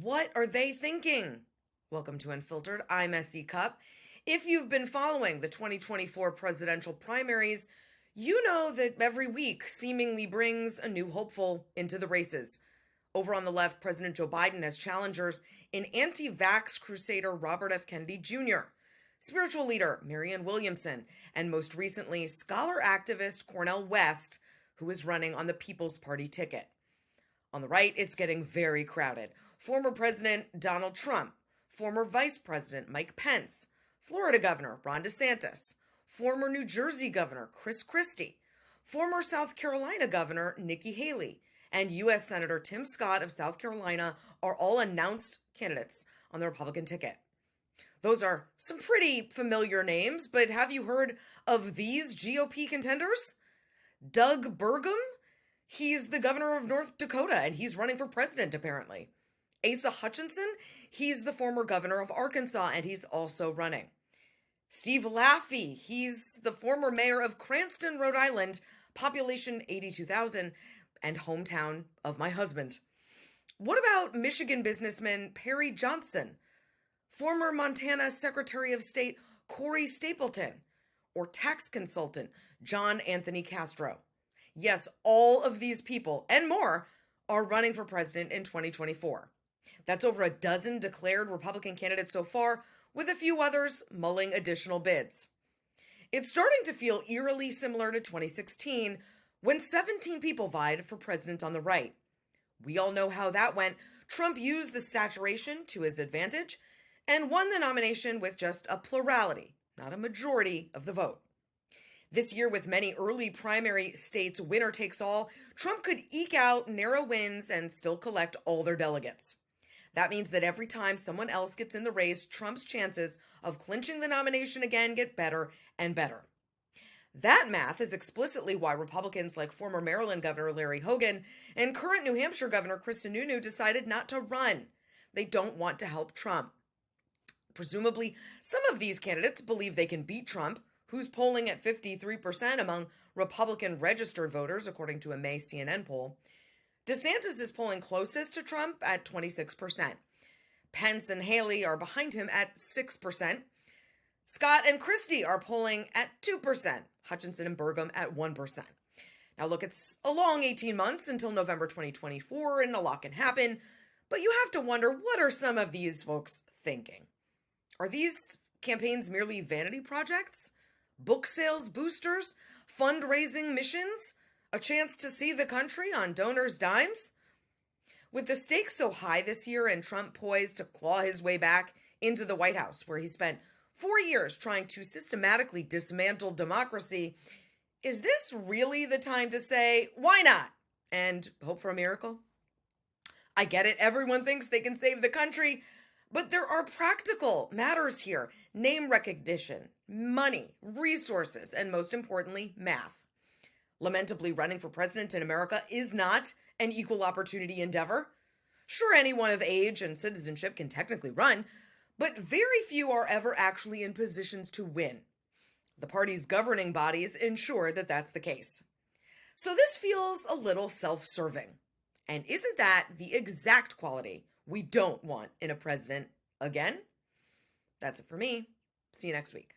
What are they thinking? Welcome to Unfiltered. I'm SE Cup. If you've been following the 2024 presidential primaries, you know that every week seemingly brings a new hopeful into the races. Over on the left, President Joe Biden has challengers in anti vax crusader Robert F. Kennedy Jr., spiritual leader Marianne Williamson, and most recently, scholar activist Cornel West, who is running on the People's Party ticket. On the right, it's getting very crowded. Former President Donald Trump, former Vice President Mike Pence, Florida Governor Ron DeSantis, former New Jersey Governor Chris Christie, former South Carolina Governor Nikki Haley, and U.S. Senator Tim Scott of South Carolina are all announced candidates on the Republican ticket. Those are some pretty familiar names, but have you heard of these GOP contenders? Doug Burgum? He's the governor of North Dakota, and he's running for president, apparently. Asa Hutchinson? He's the former governor of Arkansas, and he's also running. Steve Laffey? He's the former mayor of Cranston, Rhode Island, population 82,000, and hometown of my husband. What about Michigan businessman Perry Johnson? Former Montana Secretary of State Corey Stapleton? Or tax consultant John Anthony Castro? Yes, all of these people and more are running for president in 2024. That's over a dozen declared Republican candidates so far, with a few others mulling additional bids. It's starting to feel eerily similar to 2016, when 17 people vied for president on the right. We all know how that went. Trump used the saturation to his advantage and won the nomination with just a plurality, not a majority, of the vote. This year, with many early primary states winner takes all, Trump could eke out narrow wins and still collect all their delegates. That means that every time someone else gets in the race, Trump's chances of clinching the nomination again get better and better. That math is explicitly why Republicans like former Maryland Governor Larry Hogan and current New Hampshire Governor Chris Sununu decided not to run. They don't want to help Trump. Presumably, some of these candidates believe they can beat Trump, who's polling at 53% among Republican registered voters, according to a May CNN poll. DeSantis is polling closest to Trump at 26%. Pence and Haley are behind him at 6%. Scott and Christie are polling at 2%. Hutchinson and Burgum at 1%. Now look, it's a long 18 months until November 2024, and a lot can happen, but you have to wonder, what are some of these folks thinking? Are these campaigns merely vanity projects? Book sales boosters? Fundraising missions? A chance to see the country on donors' dimes? With the stakes so high this year and Trump poised to claw his way back into the White House, where he spent 4 years trying to systematically dismantle democracy, is this really the time to say, why not? And hope for a miracle? I get it. Everyone thinks they can save the country, but there are practical matters here. Name recognition, money, resources, and most importantly, math. Lamentably, running for president in America is not an equal opportunity endeavor. Sure, anyone of age and citizenship can technically run, but very few are ever actually in positions to win. The party's governing bodies ensure that that's the case. So this feels a little self-serving. And isn't that the exact quality we don't want in a president again? That's it for me. See you next week.